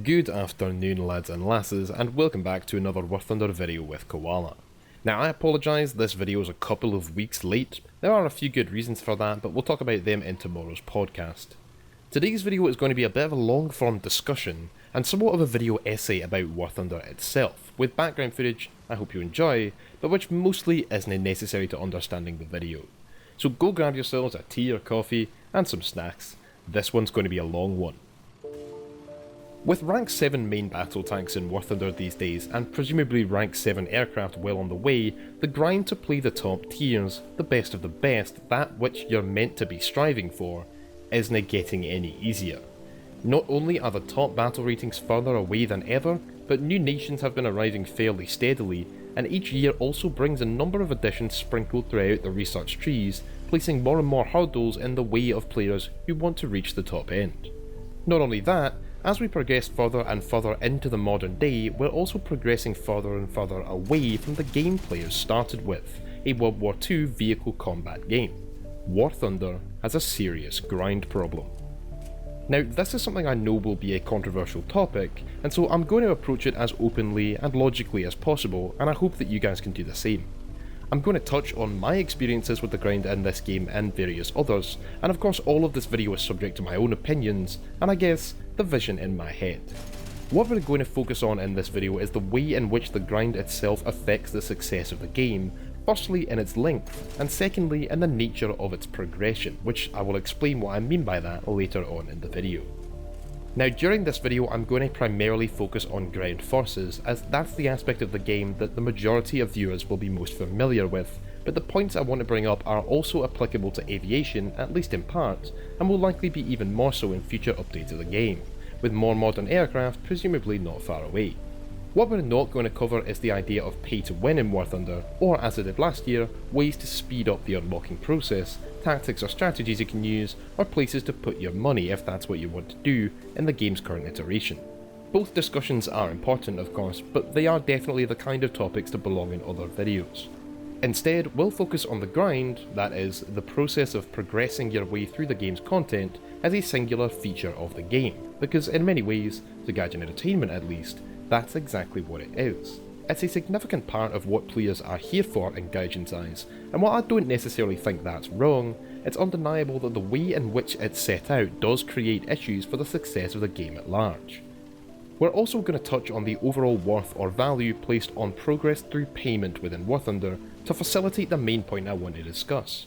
Good afternoon lads and lasses, and welcome back to another War Thunder video with Koala. Now I apologise, this video is a couple of weeks late. There are a few good reasons for that, but we'll talk about them in tomorrow's podcast. Today's video is going to be a bit of a long form discussion, and somewhat of a video essay about War Thunder itself, with background footage I hope you enjoy, but which mostly isn't necessary to understanding the video. So go grab yourselves a tea or coffee, and some snacks. This one's going to be a long one. With rank 7 main battle tanks in War Thunder these days, and presumably rank 7 aircraft well on the way, the grind to play the top tiers, the best of the best, that which you're meant to be striving for, isn't getting any easier. Not only are the top battle ratings further away than ever, but new nations have been arriving fairly steadily, and each year also brings a number of additions sprinkled throughout the research trees, placing more and more hurdles in the way of players who want to reach the top end. Not only that, as we progress further and further into the modern day, we're also progressing further and further away from the game players started with, a World War II vehicle combat game. War Thunder has a serious grind problem. Now this is something I know will be a controversial topic, and so I'm going to approach it as openly and logically as possible, and I hope that you guys can do the same. I'm going to touch on my experiences with the grind in this game and various others, and of course all of this video is subject to my own opinions, and I guess, the vision in my head. What we're going to focus on in this video is the way in which the grind itself affects the success of the game, firstly in its length, and secondly in the nature of its progression, which I will explain what I mean by that later on in the video. Now during this video I'm going to primarily focus on ground forces, as that's the aspect of the game that the majority of viewers will be most familiar with, but the points I want to bring up are also applicable to aviation, at least in part, and will likely be even more so in future updates of the game, with more modern aircraft presumably not far away. What we're not going to cover is the idea of pay to win in War Thunder, or as I did last year, ways to speed up the unlocking process, tactics or strategies you can use, or places to put your money if that's what you want to do in the game's current iteration. Both discussions are important of course, but they are definitely the kind of topics to belong in other videos. Instead, we'll focus on the grind, that is, the process of progressing your way through the game's content, as a singular feature of the game, because in many ways, to Gaijin Entertainment at least, that's exactly what it is. It's a significant part of what players are here for in Gaijin's eyes, and while I don't necessarily think that's wrong, it's undeniable that the way in which it's set out does create issues for the success of the game at large. We're also going to touch on the overall worth or value placed on progress through payment within War Thunder to facilitate the main point I want to discuss.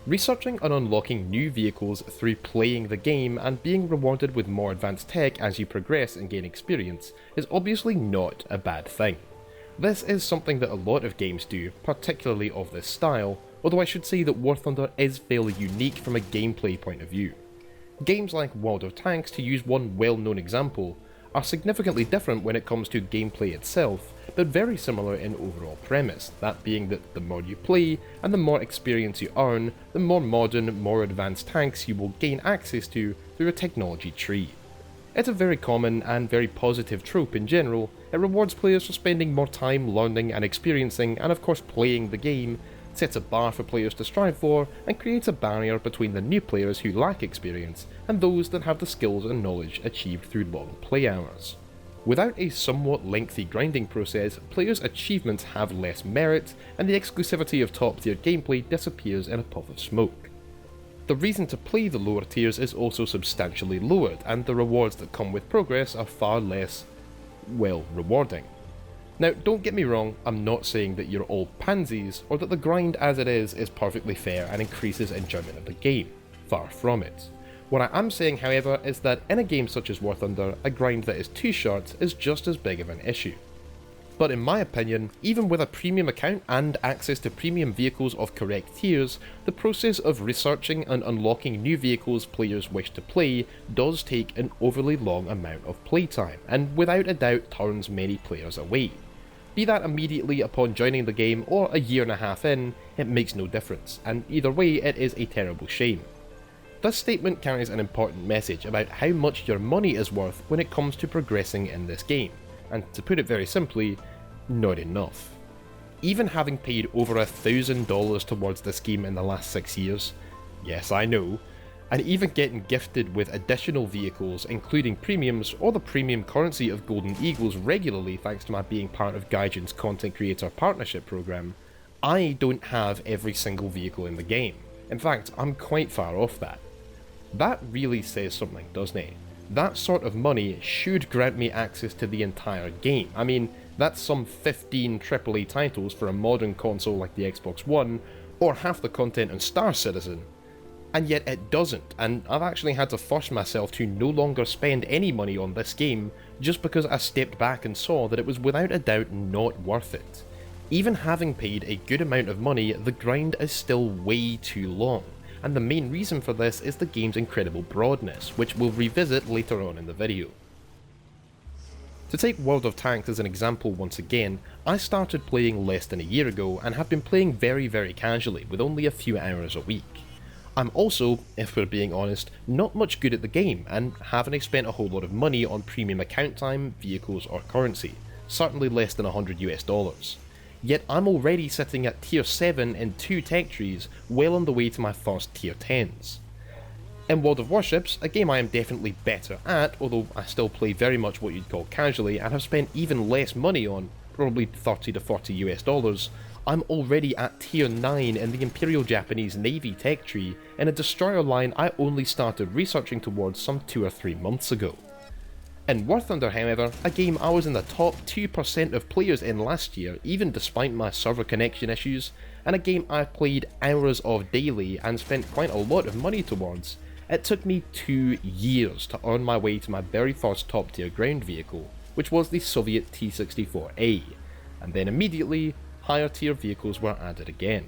Researching and unlocking new vehicles through playing the game and being rewarded with more advanced tech as you progress and gain experience is obviously not a bad thing. This is something that a lot of games do, particularly of this style, although I should say that War Thunder is fairly unique from a gameplay point of view. Games like World of Tanks, to use one well-known example, are significantly different when it comes to gameplay itself, but very similar in overall premise, that being that the more you play and the more experience you earn, the more modern, more advanced tanks you will gain access to through a technology tree. It's a very common and very positive trope in general. It rewards players for spending more time learning and experiencing, and of course playing the game, sets a bar for players to strive for, and creates a barrier between the new players who lack experience and those that have the skills and knowledge achieved through long play hours. Without a somewhat lengthy grinding process, players' achievements have less merit, and the exclusivity of top tier gameplay disappears in a puff of smoke. The reason to play the lower tiers is also substantially lowered, and the rewards that come with progress are far less, well, rewarding. Now, don't get me wrong, I'm not saying that you're all pansies, or that the grind as it is perfectly fair and increases enjoyment of the game. Far from it. What I am saying, however, is that in a game such as War Thunder, a grind that is too short is just as big of an issue. But in my opinion, even with a premium account and access to premium vehicles of correct tiers, the process of researching and unlocking new vehicles players wish to play does take an overly long amount of playtime, and without a doubt turns many players away. Be that immediately upon joining the game or a year and a half in, it makes no difference, and either way it is a terrible shame. This statement carries an important message about how much your money is worth when it comes to progressing in this game, and to put it very simply, not enough. Even having paid over $1,000 towards this game in the last 6 years, yes I know, and even getting gifted with additional vehicles including premiums or the premium currency of Golden Eagles regularly thanks to my being part of Gaijin's content creator partnership program, I don't have every single vehicle in the game. In fact, I'm quite far off that. That really says something, doesn't it? That sort of money should grant me access to the entire game. I mean, that's some 15 AAA titles for a modern console like the Xbox One, or half the content on Star Citizen. And yet it doesn't, and I've actually had to force myself to no longer spend any money on this game just because I stepped back and saw that it was without a doubt not worth it. Even having paid a good amount of money, the grind is still way too long, and the main reason for this is the game's incredible broadness, which we'll revisit later on in the video. To take World of Tanks as an example once again, I started playing less than a year ago and have been playing very casually with only a few hours a week. I'm also, if we're being honest, not much good at the game and haven't spent a whole lot of money on premium account time, vehicles or currency, certainly less than $100 US. Yet I'm already sitting at tier 7 in 2 tech trees, well on the way to my first tier 10s. In World of Warships, a game I am definitely better at, although I still play very much what you'd call casually and have spent even less money on, probably 30 to 40 US, I'm already at tier 9 in the Imperial Japanese Navy tech tree in a destroyer line I only started researching towards some 2 or 3 months ago. In War Thunder, however, a game I was in the top 2% of players in last year, even despite my server connection issues, and a game I played hours of daily and spent quite a lot of money towards, it took me 2 years to earn my way to my very first top tier ground vehicle, which was the Soviet T-64A, and then immediately, higher tier vehicles were added again.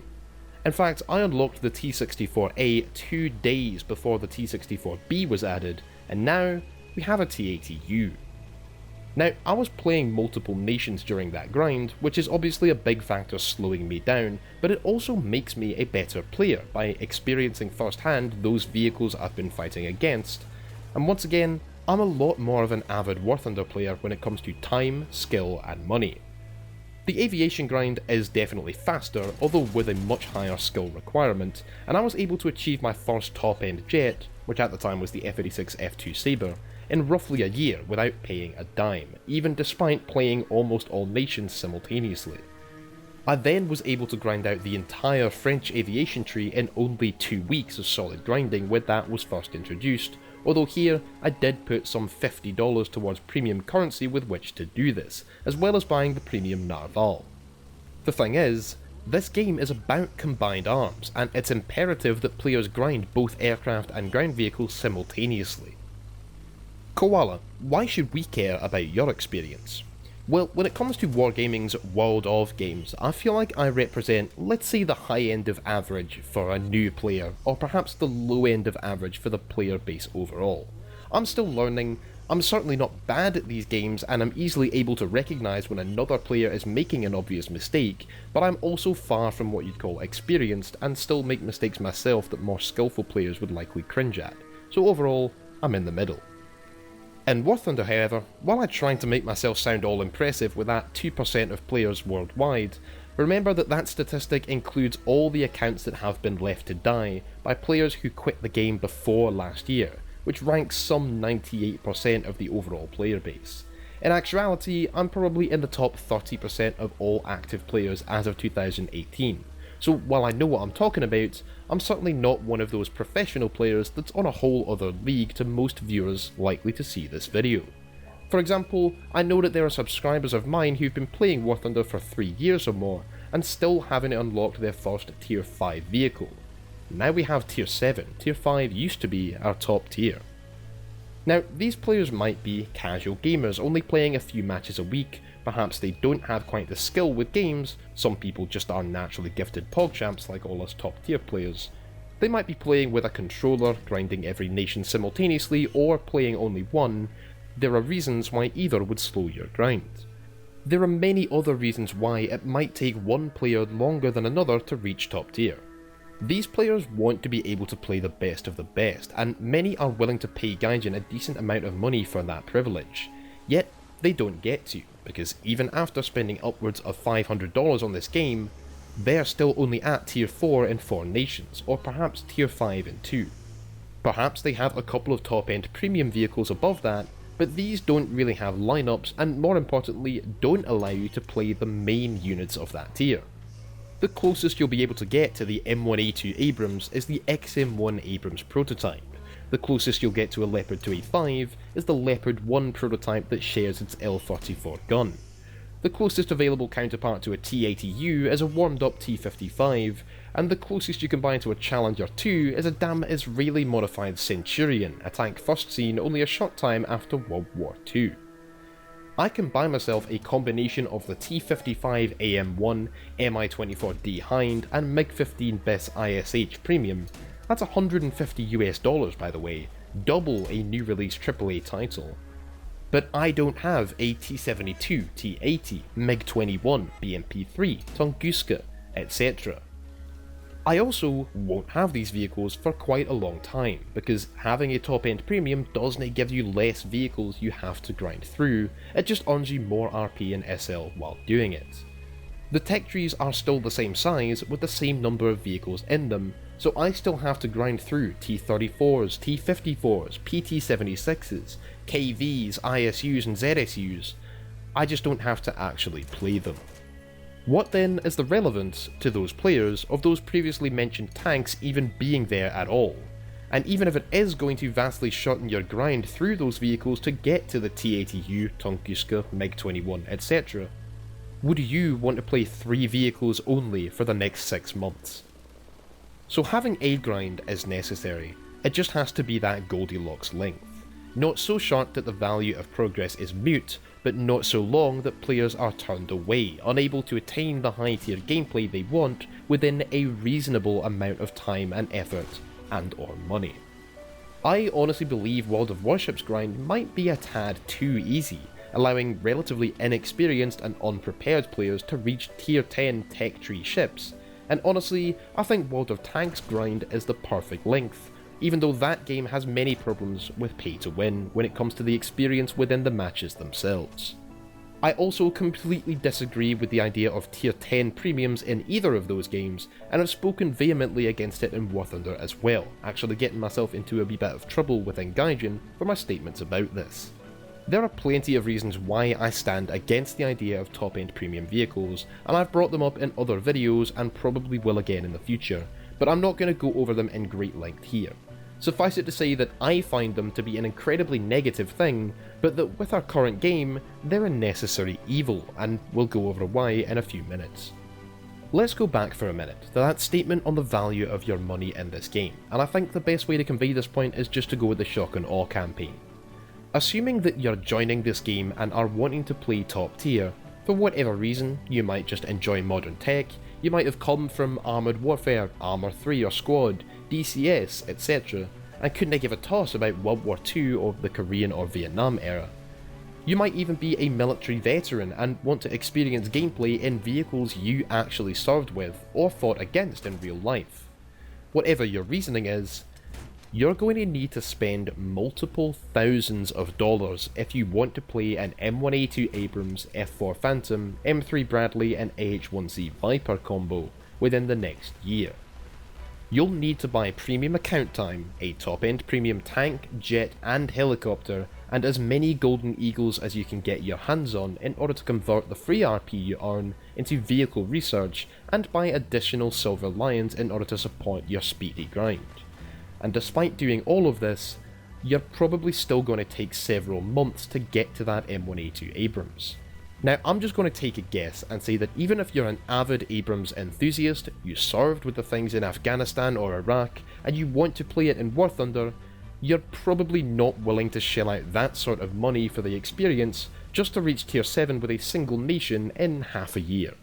In fact, I unlocked the T-64A 2 days before the T-64B was added, and now we have a T-80U. Now, I was playing multiple nations during that grind, which is obviously a big factor slowing me down, but it also makes me a better player by experiencing firsthand those vehicles I've been fighting against, and once again, I'm a lot more of an avid War Thunder player when it comes to time, skill and money. The aviation grind is definitely faster, although with a much higher skill requirement, and I was able to achieve my first top-end jet, which at the time was the F-86 F2 Sabre, in roughly a year without paying a dime, even despite playing almost all nations simultaneously. I then was able to grind out the entire French aviation tree in only 2 weeks of solid grinding when that was first introduced, although here I did put some $50 towards premium currency with which to do this, as well as buying the premium Narval. The thing is, this game is about combined arms, and it's imperative that players grind both aircraft and ground vehicles simultaneously. Koala, why should we care about your experience? Well, when it comes to Wargaming's world of games, I feel like I represent, let's say, the high end of average for a new player, or perhaps the low end of average for the player base overall. I'm still learning, I'm certainly not bad at these games, and I'm easily able to recognise when another player is making an obvious mistake, but I'm also far from what you'd call experienced, and still make mistakes myself that more skillful players would likely cringe at. So overall, I'm in the middle. In War Thunder, however, while I try to make myself sound all impressive with that 2% of players worldwide, remember that that statistic includes all the accounts that have been left to die by players who quit the game before last year, which ranks some 98% of the overall player base. In actuality, I'm probably in the top 30% of all active players as of 2018, so while I know what I'm talking about, I'm certainly not one of those professional players that's on a whole other league to most viewers likely to see this video. For example, I know that there are subscribers of mine who've been playing War Thunder for 3 years or more, and still haven't unlocked their first tier 5 vehicle. Now we have tier 7, tier 5 used to be our top tier. Now, these players might be casual gamers, only playing a few matches a week. Perhaps they don't have quite the skill with games, some people just are naturally gifted PogChamps like all us top tier players. They might be playing with a controller, grinding every nation simultaneously, or playing only one. There are reasons why either would slow your grind. There are many other reasons why it might take one player longer than another to reach top tier. These players want to be able to play the best of the best, and many are willing to pay Gaijin a decent amount of money for that privilege. Yet, they don't get to, because even after spending upwards of $500 on this game, they're still only at tier 4 in 4 nations, or perhaps tier 5 in 2. Perhaps they have a couple of top-end premium vehicles above that, but these don't really have lineups and more importantly don't allow you to play the main units of that tier. The closest you'll be able to get to the M1A2 Abrams is the XM1 Abrams prototype. The closest you'll get to a Leopard 2A5 is the Leopard 1 prototype that shares its L34 gun. The closest available counterpart to a T80U is a warmed up T55, and the closest you can buy to a Challenger 2 is a damn Israeli modified Centurion, a tank first seen only a short time after World War II. I can buy myself a combination of the T55 AM1, Mi-24D Hind and MiG-15 BIS ISH Premium. That's $150 by the way, double a new release AAA title. But I don't have a T72, T80, MiG-21, BMP-3, Tunguska, etc. I also won't have these vehicles for quite a long time, because having a top-end premium doesn't give you less vehicles you have to grind through, it just earns you more RP and SL while doing it. The tech trees are still the same size with the same number of vehicles in them, so I still have to grind through T34s, T54s, PT76s, KVs, ISUs and ZSUs. I just don't have to actually play them. What then is the relevance to those players of those previously mentioned tanks even being there at all? And even if it is going to vastly shorten your grind through those vehicles to get to the T80U, Tunguska, MiG-21, etc., would you want to play 3 vehicles only for the next 6 months? So having a grind is necessary, it just has to be that Goldilocks length. Not so short that the value of progress is moot, but not so long that players are turned away, unable to attain the high tier gameplay they want within a reasonable amount of time and effort and or money. I honestly believe World of Warships grind might be a tad too easy, allowing relatively inexperienced and unprepared players to reach tier 10 tech tree ships, and honestly I think World of Tanks grind is the perfect length, even though that game has many problems with pay to win when it comes to the experience within the matches themselves. I also completely disagree with the idea of tier 10 premiums in either of those games, and have spoken vehemently against it in War Thunder as well, actually getting myself into a wee bit of trouble within Gaijin for my statements about this. There are plenty of reasons why I stand against the idea of top end premium vehicles, and I've brought them up in other videos and probably will again in the future, but I'm not going to go over them in great length here. Suffice it to say that I find them to be an incredibly negative thing, but that with our current game, they're a necessary evil, and we'll go over why in a few minutes. Let's go back for a minute to that statement on the value of your money in this game, and I think the best way to convey this point is just to go with the shock and awe campaign. Assuming that you're joining this game and are wanting to play top tier, for whatever reason, you might just enjoy modern tech, you might have come from Armoured Warfare, Armour 3 or Squad, DCS, etc., and couldn't give a toss about World War II or the Korean or Vietnam era. You might even be a military veteran and want to experience gameplay in vehicles you actually served with or fought against in real life. Whatever your reasoning is, you're going to need to spend multiple thousands of dollars if you want to play an M1A2 Abrams, F4 Phantom, M3 Bradley and AH-1Z Viper combo within the next year. You'll need to buy premium account time, a top-end premium tank, jet and helicopter, and as many Golden Eagles as you can get your hands on in order to convert the free RP you earn into vehicle research and buy additional Silver Lions in order to support your speedy grind. And despite doing all of this, you're probably still going to take several months to get to that M1A2 Abrams. Now I'm just going to take a guess and say that even if you're an avid Abrams enthusiast, you served with the things in Afghanistan or Iraq, and you want to play it in War Thunder, you're probably not willing to shell out that sort of money for the experience just to reach tier 7 with a single nation in half a year.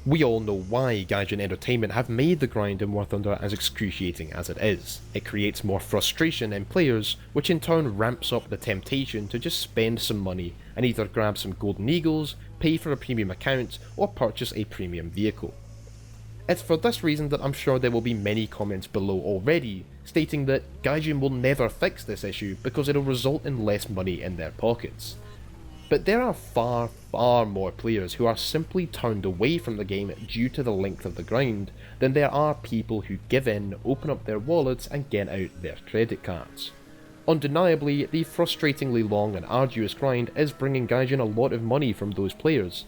We all know why Gaijin Entertainment have made the grind in War Thunder as excruciating as it is. It creates more frustration in players, which in turn ramps up the temptation to just spend some money and either grab some Golden Eagles, pay for a premium account, or purchase a premium vehicle. It's for this reason that I'm sure there will be many comments below already, stating that Gaijin will never fix this issue because it'll result in less money in their pockets. But there are far more players who are simply turned away from the game due to the length of the grind than there are people who give in, open up their wallets and get out their credit cards. Undeniably, the frustratingly long and arduous grind is bringing Gaijin a lot of money from those players,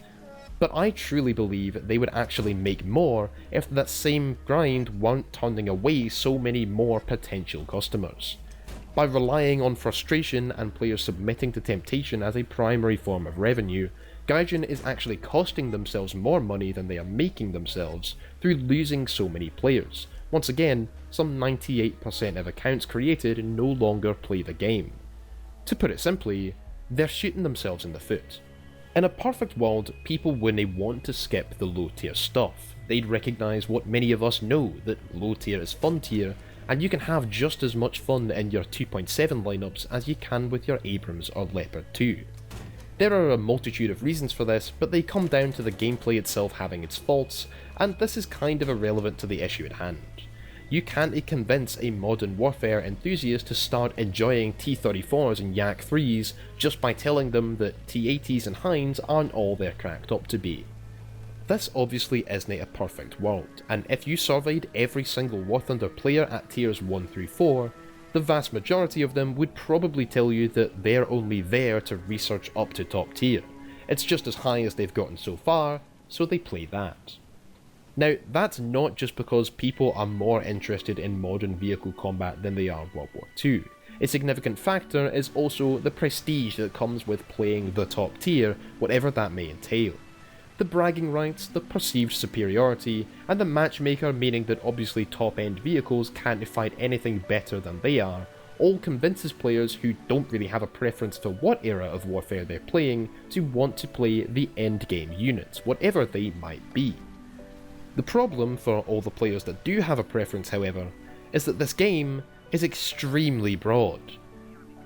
but I truly believe they would actually make more if that same grind weren't turning away so many more potential customers. By relying on frustration and players submitting to temptation as a primary form of revenue, Gaijin is actually costing themselves more money than they are making themselves through losing so many players. Once again, some 98% of accounts created no longer play the game. To put it simply, they're shooting themselves in the foot. In a perfect world, people wouldn't want to skip the low tier stuff. They'd recognise what many of us know, that low tier is fun tier, and you can have just as much fun in your 2.7 lineups as you can with your Abrams or Leopard 2. There are a multitude of reasons for this, but they come down to the gameplay itself having its faults, and this is kind of irrelevant to the issue at hand. You can't convince a modern warfare enthusiast to start enjoying T-34s and Yak-3s just by telling them that T-80s and Hinds aren't all they're cracked up to be. This obviously isn't a perfect world, and if you surveyed every single War Thunder player at tiers 1 through 4, the vast majority of them would probably tell you that they're only there to research up to top tier. It's just as high as they've gotten so far, so they play that. Now, that's not just because people are more interested in modern vehicle combat than they are World War II. A significant factor is also the prestige that comes with playing the top tier, whatever that may entail. The bragging rights, the perceived superiority, and the matchmaker meaning that obviously top-end vehicles can't fight anything better than they are, all convinces players who don't really have a preference for what era of warfare they're playing to want to play the endgame units, whatever they might be. The problem for all the players that do have a preference, however, is that this game is extremely broad.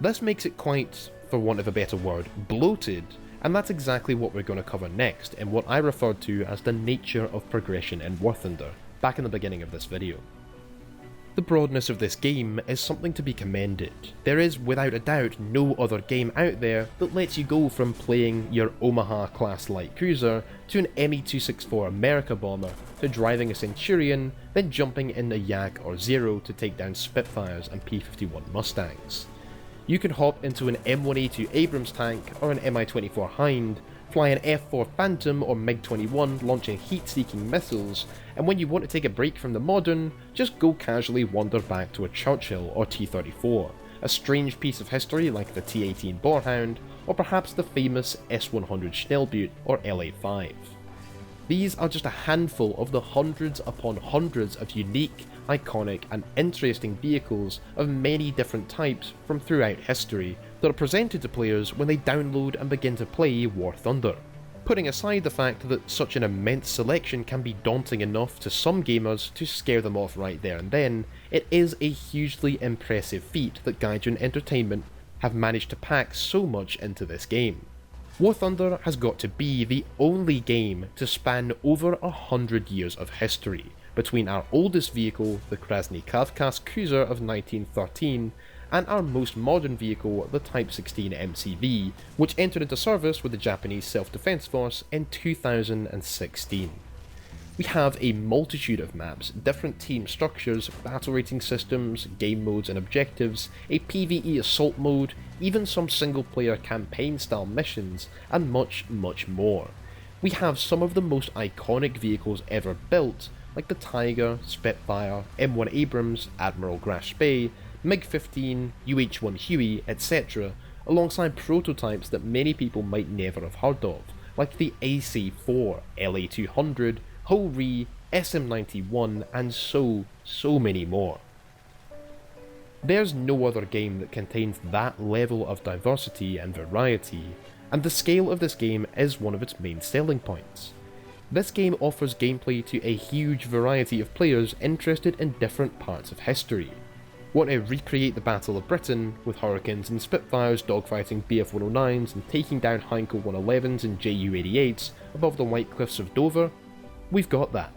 This makes it quite, for want of a better word, bloated, and that's exactly what we're going to cover next in what I referred to as the nature of progression in War Thunder, back in the beginning of this video. The broadness of this game is something to be commended. There is without a doubt no other game out there that lets you go from playing your Omaha class light cruiser to an ME-264 America bomber to driving a Centurion, then jumping in a Yak or Zero to take down Spitfires and P-51 Mustangs. You can hop into an M1A2 Abrams tank or an Mi-24 Hind, fly an F-4 Phantom or MiG-21 launching heat-seeking missiles, and when you want to take a break from the modern, just go casually wander back to a Churchill or T-34, a strange piece of history like the T-18 Boarhound, or perhaps the famous S-100 Schnellboot or LA-5. These are just a handful of the hundreds upon hundreds of unique, iconic and interesting vehicles of many different types from throughout history that are presented to players when they download and begin to play War Thunder. Putting aside the fact that such an immense selection can be daunting enough to some gamers to scare them off right there and then, it is a hugely impressive feat that Gaijin Entertainment have managed to pack so much into this game. War Thunder has got to be the only game to span over 100 years of history, between our oldest vehicle, the Krasny Kavkaz cruiser of 1913, and our most modern vehicle, the Type 16 MCV, which entered into service with the Japanese Self-Defense Force in 2016. We have a multitude of maps, different team structures, battle rating systems, game modes and objectives, a PvE assault mode, even some single player campaign style missions, and much more. We have some of the most iconic vehicles ever built, like the Tiger, Spitfire, M1 Abrams, Admiral Graf Spee, MiG-15, UH-1 Huey, etc., alongside prototypes that many people might never have heard of, like the AC-4, LA-200, Ho-Ri, SM-91, and so many more. There's no other game that contains that level of diversity and variety, and the scale of this game is one of its main selling points. This game offers gameplay to a huge variety of players interested in different parts of history. Want to recreate the Battle of Britain, with Hurricanes and Spitfires dogfighting Bf-109s and taking down Heinkel 111s and Ju-88s above the White Cliffs of Dover? We've got that.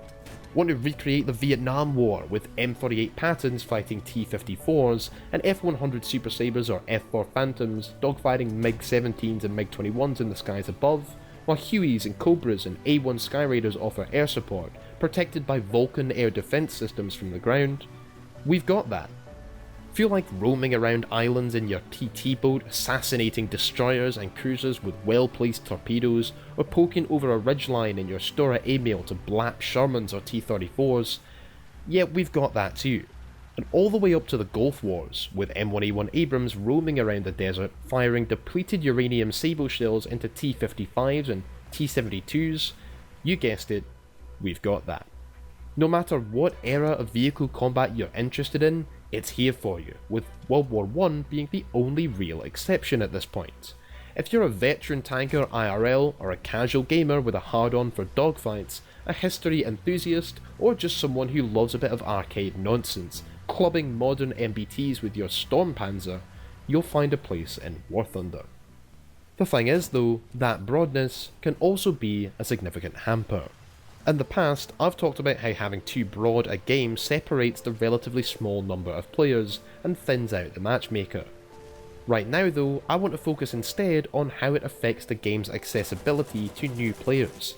Want to recreate the Vietnam War with M48 Pattons fighting T-54s and F-100 Super Sabres or F-4 Phantoms dogfighting MiG-17s and MiG-21s in the skies above, while Hueys and Cobras and A-1 Skyraiders offer air support, protected by Vulcan air defense systems from the ground? We've got that. Feel like roaming around islands in your TT boat, assassinating destroyers and cruisers with well-placed torpedoes, or poking over a ridgeline in your Stora Emil to blap Shermans or T-34s? Yeah, we've got that too. And all the way up to the Gulf Wars, with M1A1 Abrams roaming around the desert, firing depleted uranium sabo shells into T-55s and T-72s, you guessed it, we've got that. No matter what era of vehicle combat you're interested in, it's here for you, with World War I being the only real exception at this point. If you're a veteran tanker IRL, or a casual gamer with a hard-on for dogfights, a history enthusiast, or just someone who loves a bit of arcade nonsense, clubbing modern MBTs with your Storm Panzer, you'll find a place in War Thunder. The thing is though, that broadness can also be a significant hamper. In the past, I've talked about how having too broad a game separates the relatively small number of players and thins out the matchmaker. Right now though, I want to focus instead on how it affects the game's accessibility to new players.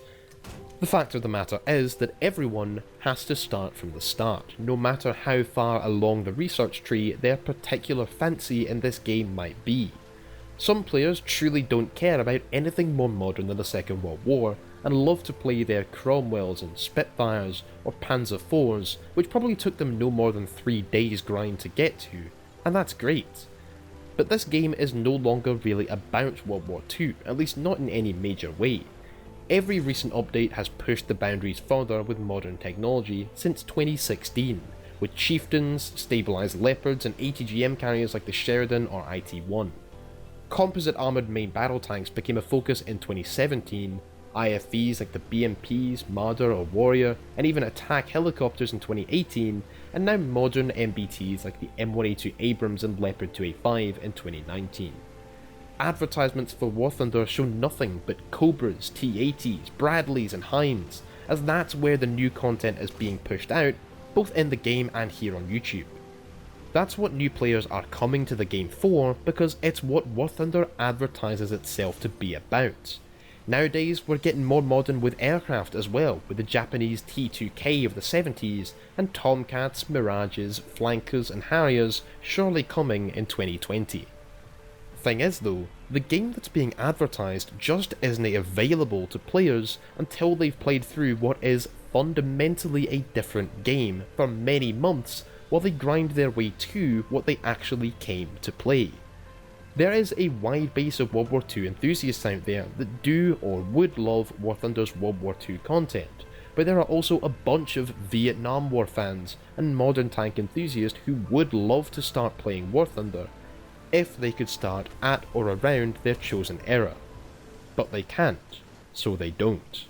The fact of the matter is that everyone has to start from the start, no matter how far along the research tree their particular fancy in this game might be. Some players truly don't care about anything more modern than the Second World War, and love to play their Cromwells and Spitfires or Panzer IVs, which probably took them no more than 3 days grind to get to, and that's great. But this game is no longer really about World War II, at least not in any major way. Every recent update has pushed the boundaries further with modern technology since 2016, with Chieftains, stabilised Leopards and ATGM carriers like the Sheridan or IT-1. Composite armoured main battle tanks became a focus in 2017, IFVs like the BMPs, Marder or Warrior, and even attack helicopters in 2018, and now modern MBTs like the M1A2 Abrams and Leopard 2A5 in 2019. Advertisements for War Thunder show nothing but Cobras, T-80s, Bradleys and Hinds, as that's where the new content is being pushed out, both in the game and here on YouTube. That's what new players are coming to the game for, because it's what War Thunder advertises itself to be about. Nowadays, we're getting more modern with aircraft as well, with the Japanese T-2K of the 70s, and Tomcats, Mirages, Flankers and Harriers surely coming in 2020. Thing is though, the game that's being advertised just isn't available to players until they've played through what is fundamentally a different game for many months while they grind their way to what they actually came to play. There is a wide base of World War II enthusiasts out there that do or would love War Thunder's World War II content, but there are also a bunch of Vietnam War fans and modern tank enthusiasts who would love to start playing War Thunder if they could start at or around their chosen era. But they can't, so they don't.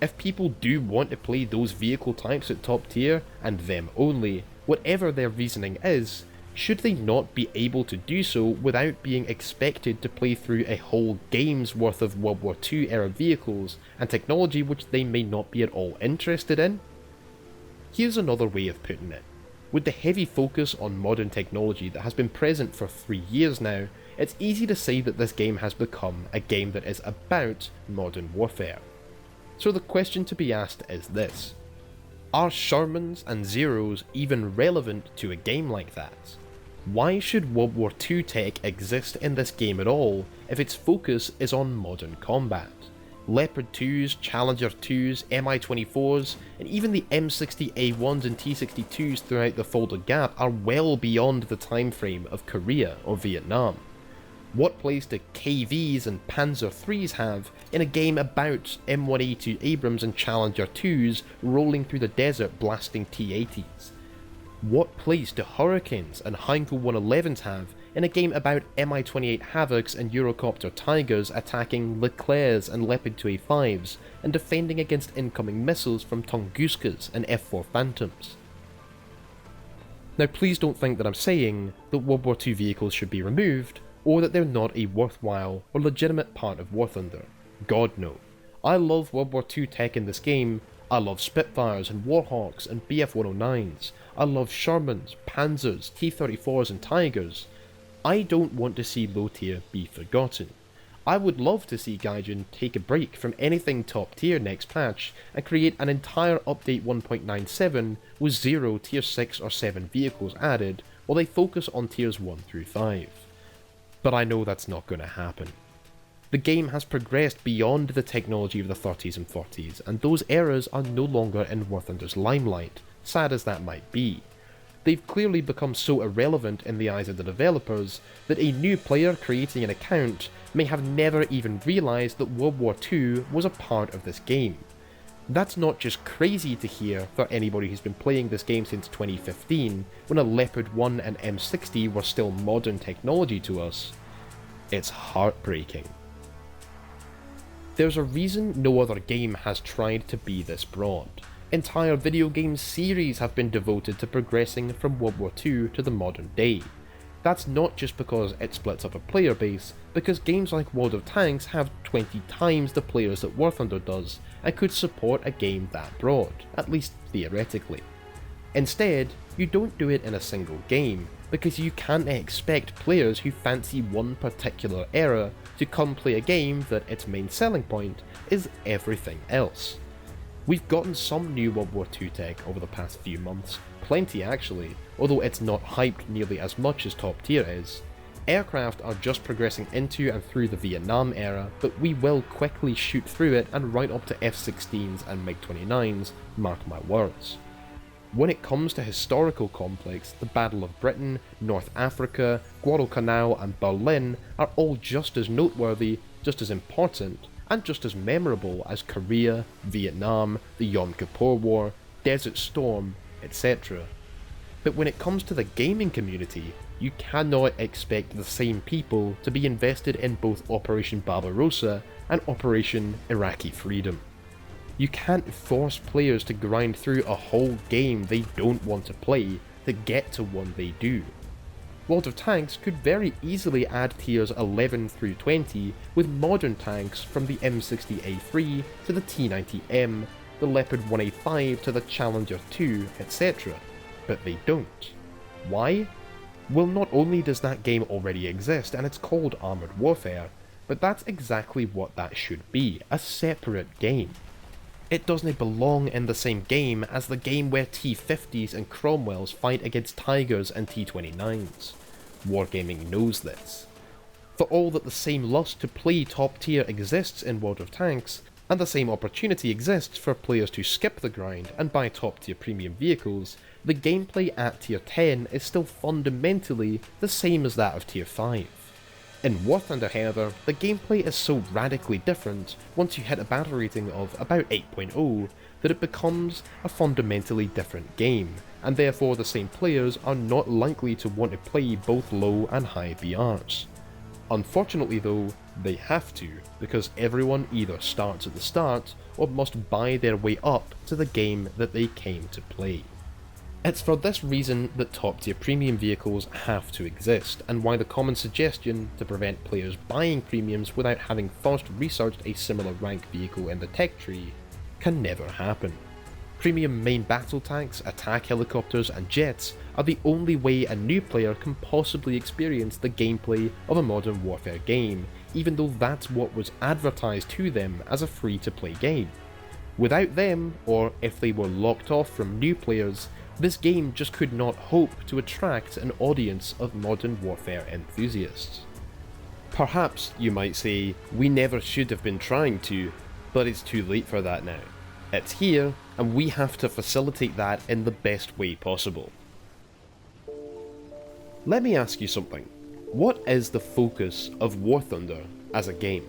If people do want to play those vehicle types at top tier, and them only, whatever their reasoning is, should they not be able to do so without being expected to play through a whole game's worth of World War II era vehicles and technology which they may not be at all interested in? Here's another way of putting it. With the heavy focus on modern technology that has been present for 3 years now, it's easy to say that this game has become a game that is about modern warfare. So the question to be asked is this: are Shermans and Zeros even relevant to a game like that? Why should World War II tech exist in this game at all if its focus is on modern combat? Leopard 2s, Challenger 2s, Mi-24s, and even the M60A1s and T-62s throughout the Fulda Gap are well beyond the time frame of Korea or Vietnam. What place do KVs and Panzer IIIs have in a game about M1A2 Abrams and Challenger 2s rolling through the desert blasting T-80s? What place do Hurricanes and Heinkel 111s have in a game about Mi-28 Havocs and Eurocopter Tigers attacking Leclercs and Leopard 2A5s and defending against incoming missiles from Tunguskas and F-4 Phantoms? Now please don't think that I'm saying that World War II vehicles should be removed, or that they're not a worthwhile or legitimate part of War Thunder. God no. I love World War II tech in this game, I love Spitfires and Warhawks and BF-109s. I love Shermans, Panzers, T-34s and Tigers. I don't want to see low tier be forgotten. I would love to see Gaijin take a break from anything top tier next patch and create an entire update 1.97 with 0 tier 6 or 7 vehicles added while they focus on tiers 1 through 5. But I know that's not going to happen. The game has progressed beyond the technology of the 30s and 40s, and those eras are no longer in War Thunder's limelight, sad as that might be. They've clearly become so irrelevant in the eyes of the developers that a new player creating an account may have never even realised that World War II was a part of this game. That's not just crazy to hear for anybody who's been playing this game since 2015, when a Leopard 1 and M60 were still modern technology to us. It's heartbreaking. There's a reason no other game has tried to be this broad. Entire video game series have been devoted to progressing from World War II to the modern day. That's not just because it splits up a player base, because games like World of Tanks have 20 times the players that War Thunder does, and could support a game that broad, at least theoretically. Instead, you don't do it in a single game, because you can't expect players who fancy one particular era to come play a game that its main selling point is everything else. We've gotten some new World War II tech over the past few months, plenty actually, although it's not hyped nearly as much as top tier is. Aircraft are just progressing into and through the Vietnam era, but we will quickly shoot through it and right up to F-16s and MiG-29s, mark my words. When it comes to historical conflicts, the Battle of Britain, North Africa, Guadalcanal and Berlin are all just as noteworthy, just as important, and just as memorable as Korea, Vietnam, the Yom Kippur War, Desert Storm, etc. But when it comes to the gaming community, you cannot expect the same people to be invested in both Operation Barbarossa and Operation Iraqi Freedom. You can't force players to grind through a whole game they don't want to play to get to one they do. World of Tanks could very easily add tiers 11 through 20 with modern tanks from the M60A3 to the T90M, the Leopard 1A5 to the Challenger 2, etc. But they don't. Why? Well, not only does that game already exist and it's called Armoured Warfare, but that's exactly what that should be, a separate game. It doesn't belong in the same game as the game where T-50s and Cromwells fight against Tigers and T-29s. Wargaming knows this. For all that the same lust to play top tier exists in World of Tanks, and the same opportunity exists for players to skip the grind and buy top tier premium vehicles, the gameplay at tier 10 is still fundamentally the same as that of tier 5. In War Thunder, however, the gameplay is so radically different once you hit a battle rating of about 8.0 that it becomes a fundamentally different game, and therefore the same players are not likely to want to play both low and high BRs. Unfortunately though, they have to, because everyone either starts at the start or must buy their way up to the game that they came to play. It's for this reason that top tier premium vehicles have to exist, and why the common suggestion to prevent players buying premiums without having first researched a similar rank vehicle in the tech tree can never happen. Premium main battle tanks, attack helicopters and jets are the only way a new player can possibly experience the gameplay of a modern warfare game, even though that's what was advertised to them as a free to play game. Without them, or if they were locked off from new players, this game just could not hope to attract an audience of modern warfare enthusiasts. Perhaps you might say, we never should have been trying to, but it's too late for that now. It's here, and we have to facilitate that in the best way possible. Let me ask you something. What is the focus of War Thunder as a game?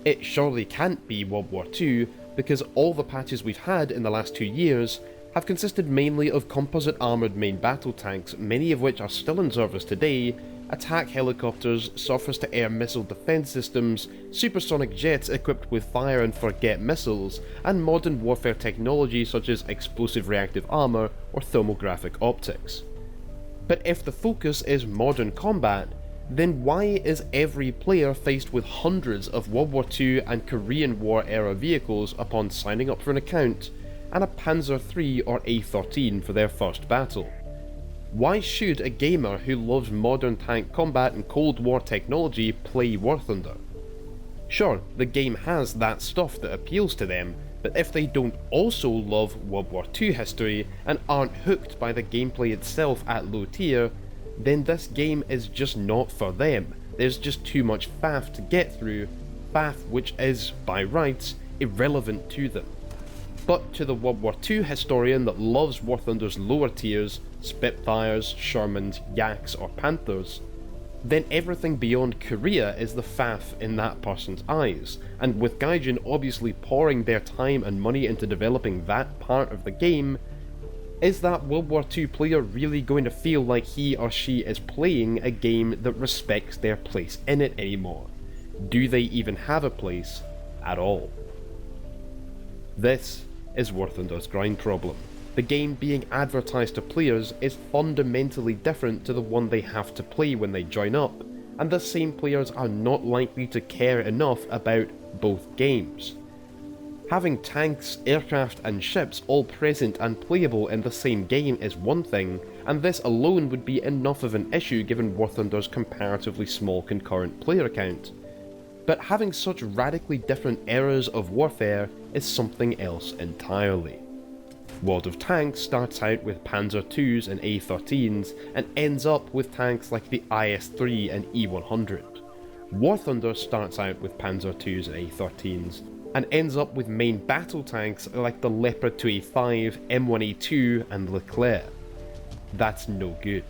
It surely can't be World War II, because all the patches we've had in the last 2 years have consisted mainly of composite armoured main battle tanks, many of which are still in service today, attack helicopters, surface-to-air missile defence systems, supersonic jets equipped with fire and forget missiles, and modern warfare technology such as explosive reactive armour or thermographic optics. But if the focus is modern combat, then why is every player faced with hundreds of World War II and Korean War era vehicles upon signing up for an account and a Panzer III or A13 for their first battle. Why should a gamer who loves modern tank combat and Cold War technology play War Thunder? Sure, the game has that stuff that appeals to them, but if they don't also love World War II history and aren't hooked by the gameplay itself at low tier, then this game is just not for them. There's just too much faff to get through, faff which is, by rights, irrelevant to them. But to the World War II historian that loves War Thunder's lower tiers, Spitfires, Shermans, Yaks or Panthers, then everything beyond Korea is the faff in that person's eyes, and with Gaijin obviously pouring their time and money into developing that part of the game, is that World War II player really going to feel like he or she is playing a game that respects their place in it anymore? Do they even have a place at all? This is War Thunder's grind problem. The game being advertised to players is fundamentally different to the one they have to play when they join up, and the same players are not likely to care enough about both games. Having tanks, aircraft and ships all present and playable in the same game is one thing, and this alone would be enough of an issue given War Thunder's comparatively small concurrent player count. But having such radically different eras of warfare is something else entirely. World of Tanks starts out with Panzer IIs and A13s and ends up with tanks like the IS-3 and E-100. War Thunder starts out with Panzer IIs and A13s and ends up with main battle tanks like the Leopard 2A5, M1A2 and Leclerc. That's no good.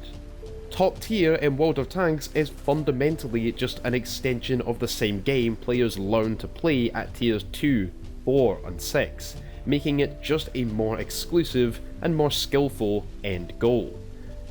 Top tier in World of Tanks is fundamentally just an extension of the same game players learn to play at tiers 2, 4 and 6, making it just a more exclusive and more skillful end goal.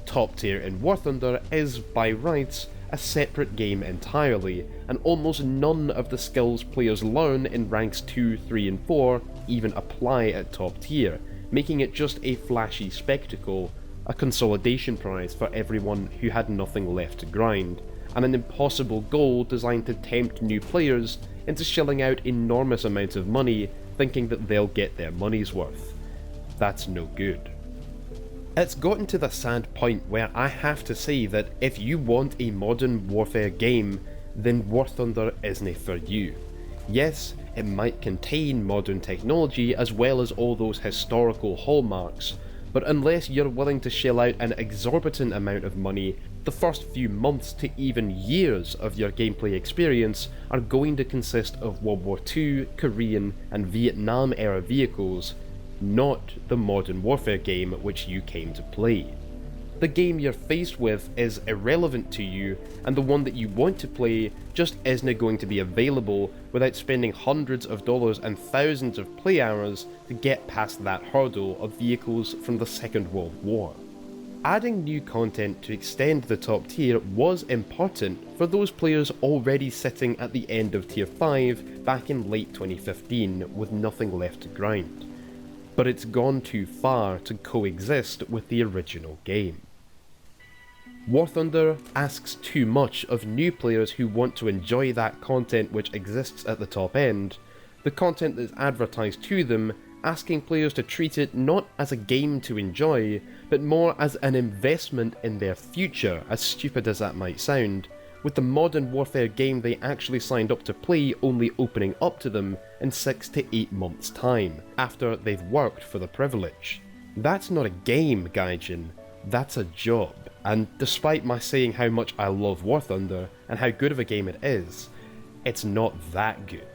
Top tier in War Thunder is, by rights, a separate game entirely, and almost none of the skills players learn in ranks 2, 3 and 4 even apply at top tier, making it just a flashy spectacle, a consolidation prize for everyone who had nothing left to grind, and an impossible goal designed to tempt new players into shelling out enormous amounts of money thinking that they'll get their money's worth. That's no good. It's gotten to the sad point where I have to say that if you want a modern warfare game, then War Thunder isn't for you. Yes, it might contain modern technology as well as all those historical hallmarks, but unless you're willing to shell out an exorbitant amount of money, the first few months to even years of your gameplay experience are going to consist of World War II, Korean and Vietnam era vehicles, not the modern warfare game which you came to play. The game you're faced with is irrelevant to you, and the one that you want to play just isn't going to be available without spending hundreds of dollars and thousands of play hours to get past that hurdle of vehicles from the Second World War. Adding new content to extend the top tier was important for those players already sitting at the end of tier 5 back in late 2015 with nothing left to grind. But it's gone too far to coexist with the original game. War Thunder asks too much of new players who want to enjoy that content which exists at the top end, the content that's advertised to them, asking players to treat it not as a game to enjoy, but more as an investment in their future, as stupid as that might sound, with the modern warfare game they actually signed up to play only opening up to them in 6 to 8 months' time, after they've worked for the privilege. That's not a game, Gaijin, that's a job, and despite my saying how much I love War Thunder and how good of a game it is, it's not that good.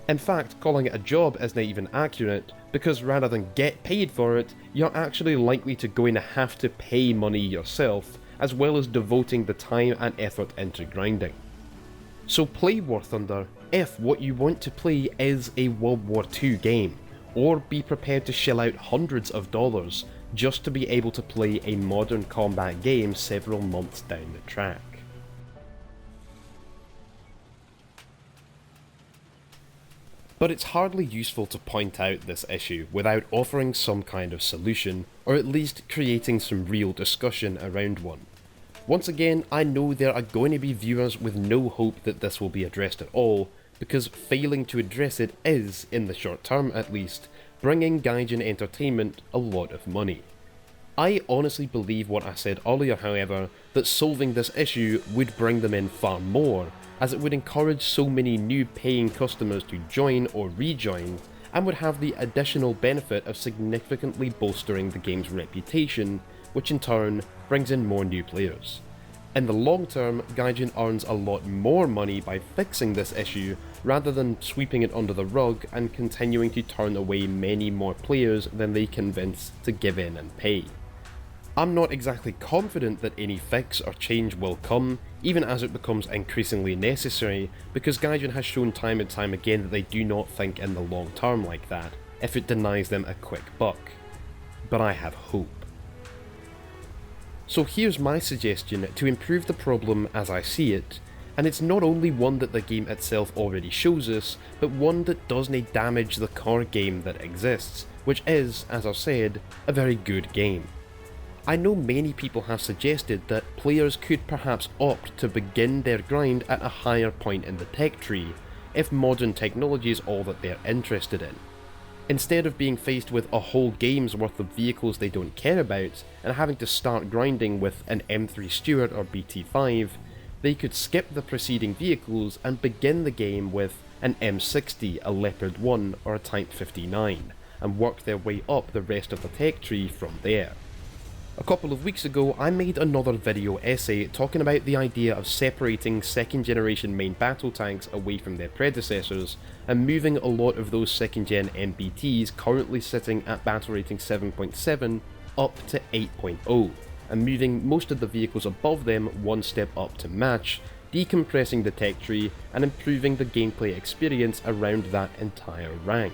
In fact, calling it a job isn't even accurate, because rather than get paid for it, you're actually likely to going to have to pay money yourself, as well as devoting the time and effort into grinding. So play War Thunder if what you want to play is a World War II game, or be prepared to shell out hundreds of dollars just to be able to play a modern combat game several months down the track. But it's hardly useful to point out this issue without offering some kind of solution, or at least creating some real discussion around one. Once again, I know there are going to be viewers with no hope that this will be addressed at all, because failing to address it is, in the short term at least, bringing Gaijin Entertainment a lot of money. I honestly believe what I said earlier, however, that solving this issue would bring them in far more, as it would encourage so many new paying customers to join or rejoin, and would have the additional benefit of significantly bolstering the game's reputation, which in turn brings in more new players. In the long term, Gaijin earns a lot more money by fixing this issue rather than sweeping it under the rug and continuing to turn away many more players than they convince to give in and pay. I'm not exactly confident that any fix or change will come, even as it becomes increasingly necessary, because Gaijin has shown time and time again that they do not think in the long term like that, if it denies them a quick buck. But I have hope. So here's my suggestion to improve the problem as I see it, and it's not only one that the game itself already shows us, but one that doesn't damage the core game that exists, which is, as I've said, a very good game. I know many people have suggested that players could perhaps opt to begin their grind at a higher point in the tech tree, if modern technology is all that they're interested in. Instead of being faced with a whole game's worth of vehicles they don't care about, and having to start grinding with an M3 Stuart or BT5, they could skip the preceding vehicles and begin the game with an M60, a Leopard 1 or a Type 59, and work their way up the rest of the tech tree from there. A couple of weeks ago, I made another video essay talking about the idea of separating second generation main battle tanks away from their predecessors, and moving a lot of those second gen MBTs currently sitting at battle rating 7.7 up to 8.0, and moving most of the vehicles above them one step up to match, decompressing the tech tree and improving the gameplay experience around that entire rank.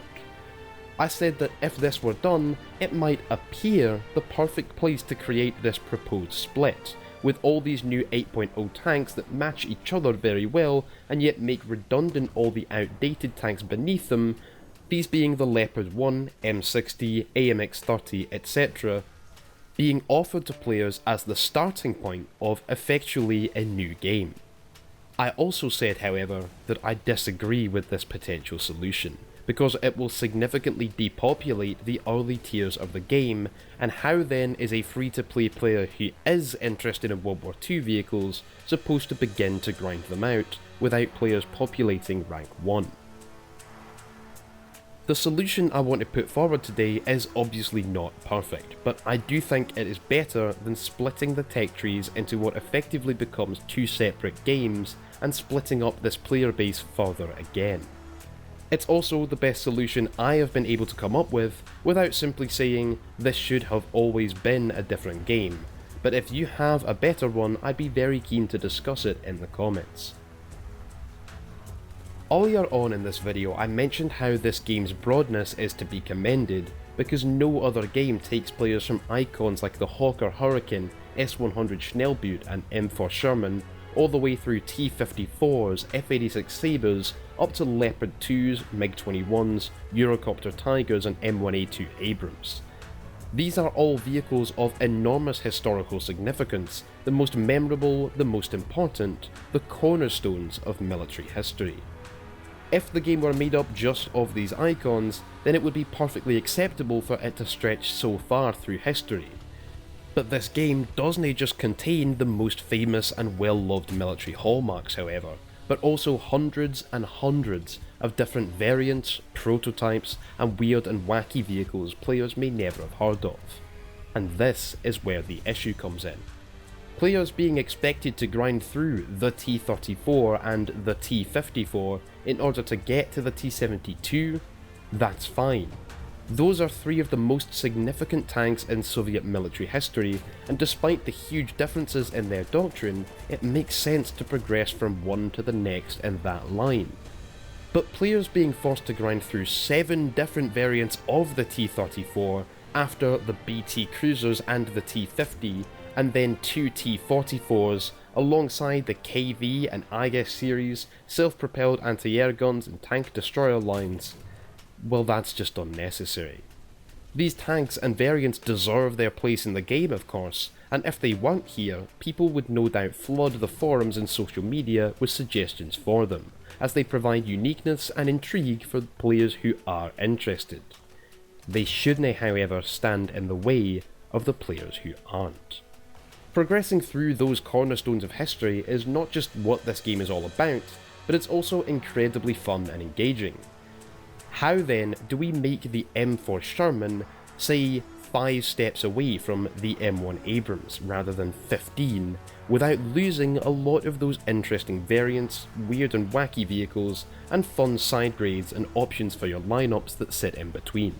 I said that if this were done, it might appear the perfect place to create this proposed split, with all these new 8.0 tanks that match each other very well and yet make redundant all the outdated tanks beneath them, these being the Leopard 1, M60, AMX-30, etc., being offered to players as the starting point of effectually a new game. I also said, however, that I disagree with this potential solution, because it will significantly depopulate the early tiers of the game, and how then is a free-to-play player who is interested in World War II vehicles supposed to begin to grind them out without players populating rank 1? The solution I want to put forward today is obviously not perfect, but I do think it is better than splitting the tech trees into what effectively becomes two separate games and splitting up this player base further again. It's also the best solution I have been able to come up with without simply saying this should have always been a different game, but if you have a better one, I'd be very keen to discuss it in the comments. Earlier on in this video I mentioned how this game's broadness is to be commended, because no other game takes players from icons like the Hawker Hurricane, S100 Schnellboot and M4 Sherman, all the way through T-54s, F-86 Sabres, up to Leopard 2s, MiG-21s, Eurocopter Tigers and M1A2 Abrams. These are all vehicles of enormous historical significance, the most memorable, the most important, the cornerstones of military history. If the game were made up just of these icons, then it would be perfectly acceptable for it to stretch so far through history. But this game doesn't just contain the most famous and well-loved military hallmarks, however, but also hundreds and hundreds of different variants, prototypes, and weird and wacky vehicles players may never have heard of. And this is where the issue comes in. Players being expected to grind through the T-34 and the T-54 in order to get to the T-72, that's fine. Those are three of the most significant tanks in Soviet military history, and despite the huge differences in their doctrine, it makes sense to progress from one to the next in that line. But players being forced to grind through 7 different variants of the T-34 after the BT cruisers and the T-50, and then 2 T-44s alongside the KV and IS series, self-propelled anti-air guns and tank destroyer lines, well, that's just unnecessary. These tanks and variants deserve their place in the game, of course, and if they weren't here, people would no doubt flood the forums and social media with suggestions for them, as they provide uniqueness and intrigue for players who are interested. They shouldn't, however, stand in the way of the players who aren't. Progressing through those cornerstones of history is not just what this game is all about, but it's also incredibly fun and engaging. How then do we make the M4 Sherman, say, 5 steps away from the M1 Abrams rather than 15, without losing a lot of those interesting variants, weird and wacky vehicles, and fun side grades and options for your lineups that sit in between?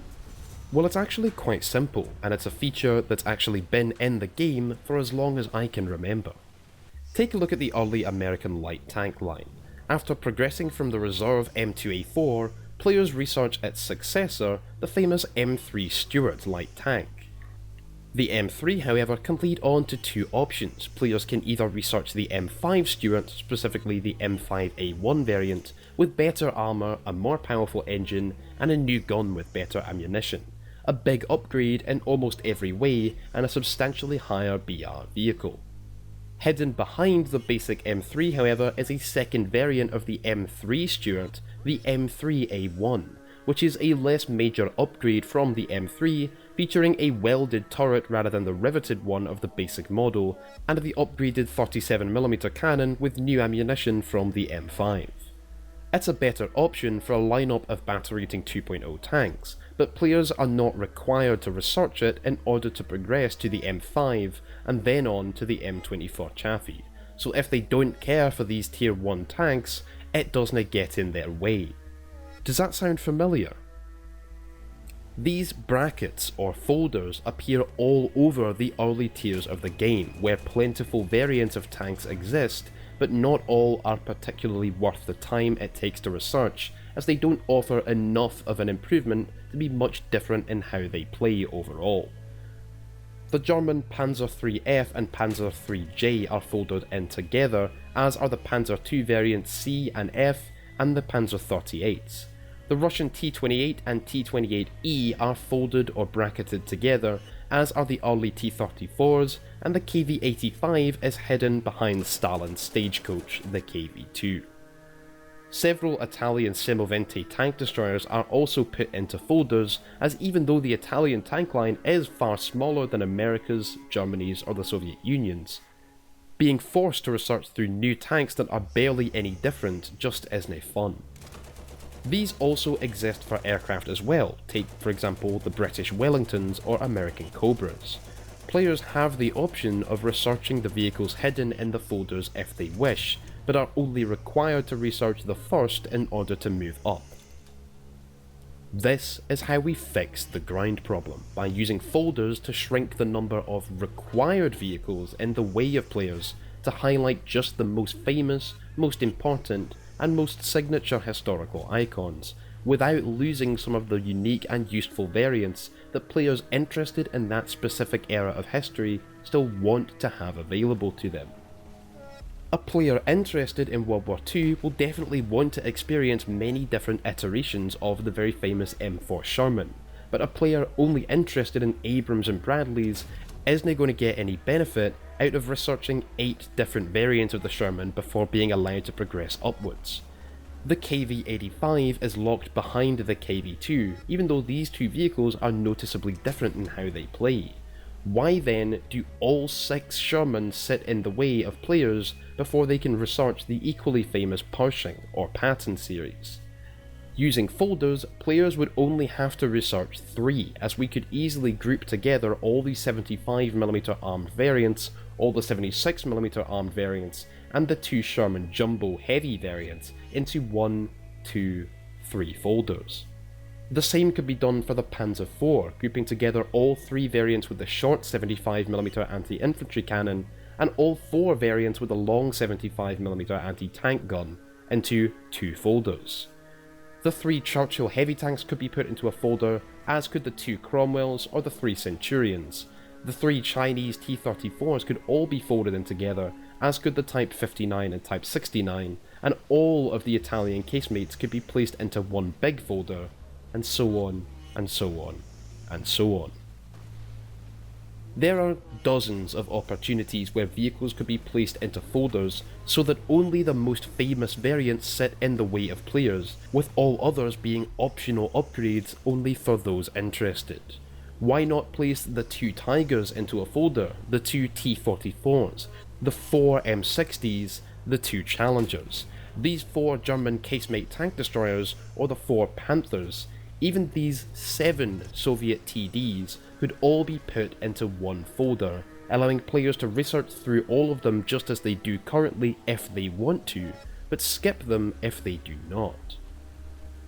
Well, it's actually quite simple, and it's a feature that's actually been in the game for as long as I can remember. Take a look at the early American light tank line. After progressing from the reserve M2A4, players research its successor, the famous M3 Stuart light tank. The M3, however, can lead on to two options. Players can either research the M5 Stuart, specifically the M5A1 variant, with better armour, a more powerful engine, and a new gun with better ammunition. A big upgrade in almost every way, and a substantially higher BR vehicle. Hidden behind the basic M3, however, is a second variant of the M3 Stuart, the M3A1, which is a less major upgrade from the M3, featuring a welded turret rather than the riveted one of the basic model, and the upgraded 37mm cannon with new ammunition from the M5. It's a better option for a lineup of battle rating 2.0 tanks, but players are not required to research it in order to progress to the M5 and then on to the M24 Chaffee, so if they don't care for these tier 1 tanks, it doesn't get in their way. Does that sound familiar? These brackets or folders appear all over the early tiers of the game, where plentiful variants of tanks exist, but not all are particularly worth the time it takes to research, as they don't offer enough of an improvement to be much different in how they play overall. The German Panzer IIIF and Panzer IIIJ are folded in together, as are the Panzer II variants C and F and the Panzer 38s. The Russian T-28 and T-28E are folded or bracketed together, as are the early T-34s, and the KV-85 is hidden behind Stalin's stagecoach, the KV-2. Several Italian Semoventi tank destroyers are also put into folders, as even though the Italian tank line is far smaller than America's, Germany's or the Soviet Union's, being forced to research through new tanks that are barely any different just isn't fun. These also exist for aircraft as well, take for example the British Wellingtons or American Cobras. Players have the option of researching the vehicles hidden in the folders if they wish, but are only required to research the first in order to move up. This is how we fix the grind problem, by using folders to shrink the number of required vehicles in the way of players to highlight just the most famous, most important, and most signature historical icons, without losing some of the unique and useful variants that players interested in that specific era of history still want to have available to them. A player interested in World War II will definitely want to experience many different iterations of the very famous M4 Sherman, but a player only interested in Abrams and Bradleys isn't going to get any benefit out of researching 8 different variants of the Sherman before being allowed to progress upwards. The KV-85 is locked behind the KV-2, even though these two vehicles are noticeably different in how they play. Why then do all 6 Shermans sit in the way of players before they can research the equally famous Pershing or Patton series? Using folders, players would only have to research 3, as we could easily group together all the 75mm armed variants, all the 76mm armed variants, and the 2 Sherman Jumbo heavy variants into 1, 2, 3 folders. The same could be done for the Panzer IV, grouping together all 3 variants with the short 75mm anti-infantry cannon, and all 4 variants with the long 75mm anti-tank gun, into 2 folders. The 3 Churchill heavy tanks could be put into a folder, as could the 2 Cromwells or the 3 Centurions. The 3 Chinese T-34s could all be folded in together, as could the Type 59 and Type 69, and all of the Italian casemates could be placed into one big folder, and so on, and so on, and so on. There are dozens of opportunities where vehicles could be placed into folders so that only the most famous variants sit in the way of players, with all others being optional upgrades only for those interested. Why not place the 2 Tigers into a folder, the 2 T-44s, the 4 M60s, the 2 Challengers, these 4 German casemate tank destroyers, or the 4 Panthers? Even these 7 Soviet TDs could all be put into one folder, allowing players to research through all of them just as they do currently if they want to, but skip them if they do not.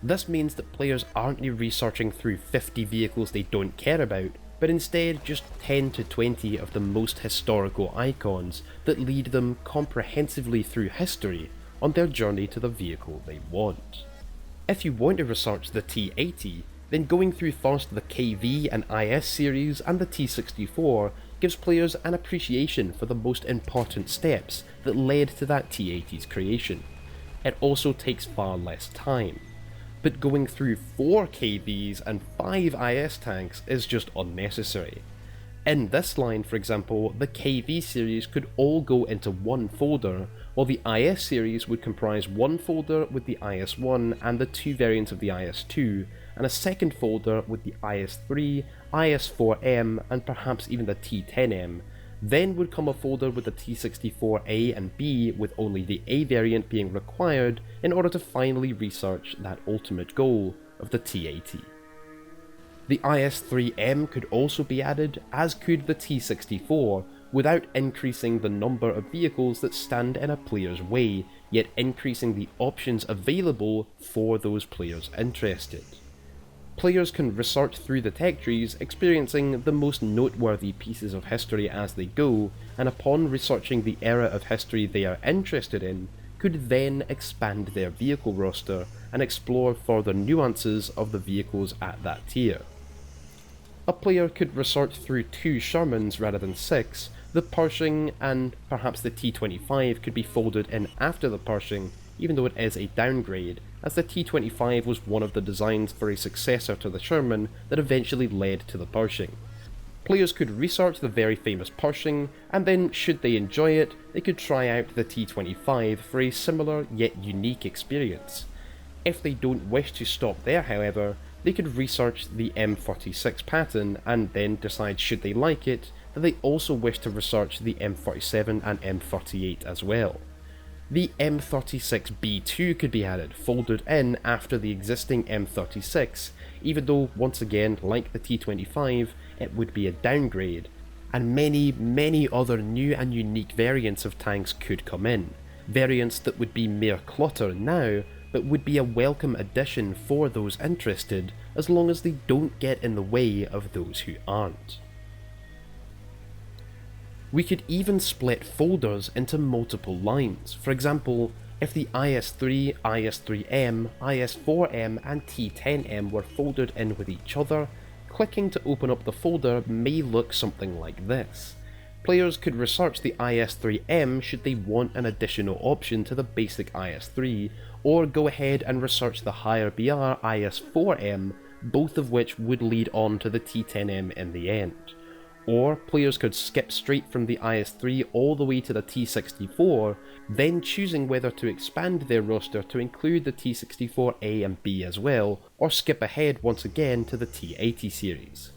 This means that players aren't researching through 50 vehicles they don't care about, but instead just 10 to 20 of the most historical icons that lead them comprehensively through history on their journey to the vehicle they want. If you want to research the T-80, then going through first the KV and IS series and the T-64 gives players an appreciation for the most important steps that led to that T-80's creation. It also takes far less time, but going through 4 KVs and 5 IS tanks is just unnecessary. In this line, for example, the KV series could all go into one folder, while the IS series would comprise one folder with the IS-1 and the 2 variants of the IS-2, and a second folder with the IS-3, IS-4M, and perhaps even the T-10M. Then would come a folder with the T-64A and B, with only the A variant being required in order to finally research that ultimate goal of the T-80. The IS-3M could also be added, as could the T-64, without increasing the number of vehicles that stand in a player's way, yet increasing the options available for those players interested. Players can research through the tech trees, experiencing the most noteworthy pieces of history as they go, and upon researching the era of history they are interested in, could then expand their vehicle roster and explore further nuances of the vehicles at that tier. A player could research through 2 Shermans rather than 6, the Pershing and perhaps the T-25 could be folded in after the Pershing, even though it is a downgrade, as the T-25 was one of the designs for a successor to the Sherman that eventually led to the Pershing. Players could research the very famous Pershing, and then, should they enjoy it, they could try out the T-25 for a similar yet unique experience. If they don't wish to stop there, however, they could research the M46 pattern and then decide, should they like it, that they also wish to research the M47 and M38 as well. The M36B2 could be added, folded in after the existing M36, even though, once again, like the T25, it would be a downgrade, and many other new and unique variants of tanks could come in, variants that would be mere clutter now, but would be a welcome addition for those interested, as long as they don't get in the way of those who aren't. We could even split folders into multiple lines. For example, if the IS-3, IS-3M, IS-4M and T-10M were folded in with each other, clicking to open up the folder may look something like this. Players could research the IS-3M should they want an additional option to the basic IS-3, or go ahead and research the higher BR IS-4M, both of which would lead on to the T-10M in the end. Or players could skip straight from the IS-3 all the way to the T-64, then choosing whether to expand their roster to include the T-64A and B as well, or skip ahead once again to the T-80 series.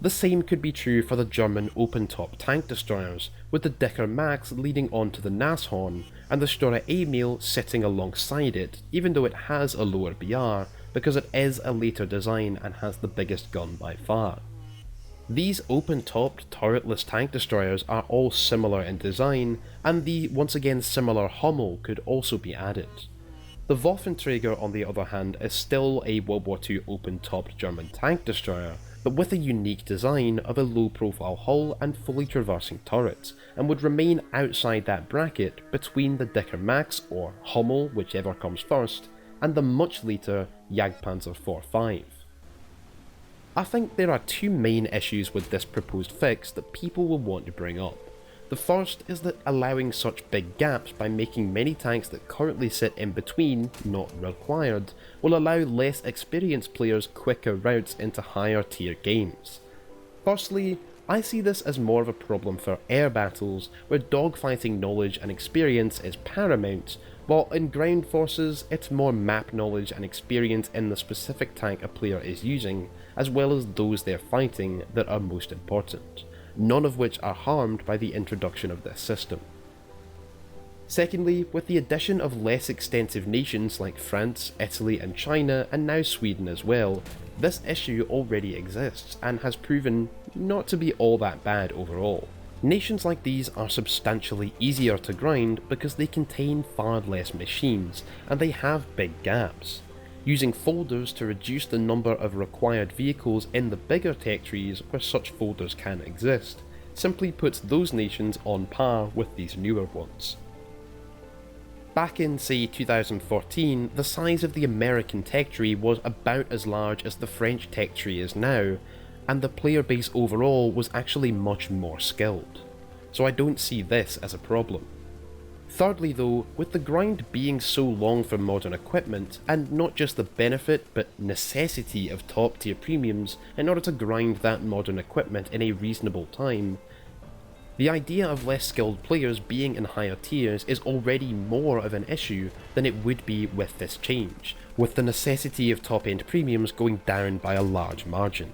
The same could be true for the German open-top tank destroyers, with the Dicker Max leading on to the Nashorn, and the Stora Emil sitting alongside it, even though it has a lower BR, because it is a later design and has the biggest gun by far. These open-topped, turretless tank destroyers are all similar in design, and the once again similar Hummel could also be added. The Waffenträger, on the other hand, is still a World War II open-topped German tank destroyer, but with a unique design of a low-profile hull and fully traversing turrets, and would remain outside that bracket between the Dicker Max, or Hummel, whichever comes first, and the much later Jagdpanzer IV-5. I think there are 2 main issues with this proposed fix that people will want to bring up. The first is that allowing such big gaps by making many tanks that currently sit in between not required will allow less experienced players quicker routes into higher tier games. Firstly, I see this as more of a problem for air battles, where dogfighting knowledge and experience is paramount, while in ground forces it's more map knowledge and experience in the specific tank a player is using, as well as those they're fighting, that are most important, none of which are harmed by the introduction of this system. Secondly, with the addition of less extensive nations like France, Italy and China, and now Sweden as well, this issue already exists and has proven not to be all that bad overall. Nations like these are substantially easier to grind because they contain far less machines, and they have big gaps. Using folders to reduce the number of required vehicles in the bigger tech trees where such folders can exist, simply puts those nations on par with these newer ones. Back in, say, 2014, the size of the American tech tree was about as large as the French tech tree is now, and the player base overall was actually much more skilled. So I don't see this as a problem. Thirdly though, with the grind being so long for modern equipment, and not just the benefit but necessity of top tier premiums in order to grind that modern equipment in a reasonable time, the idea of less skilled players being in higher tiers is already more of an issue than it would be with this change, with the necessity of top end premiums going down by a large margin.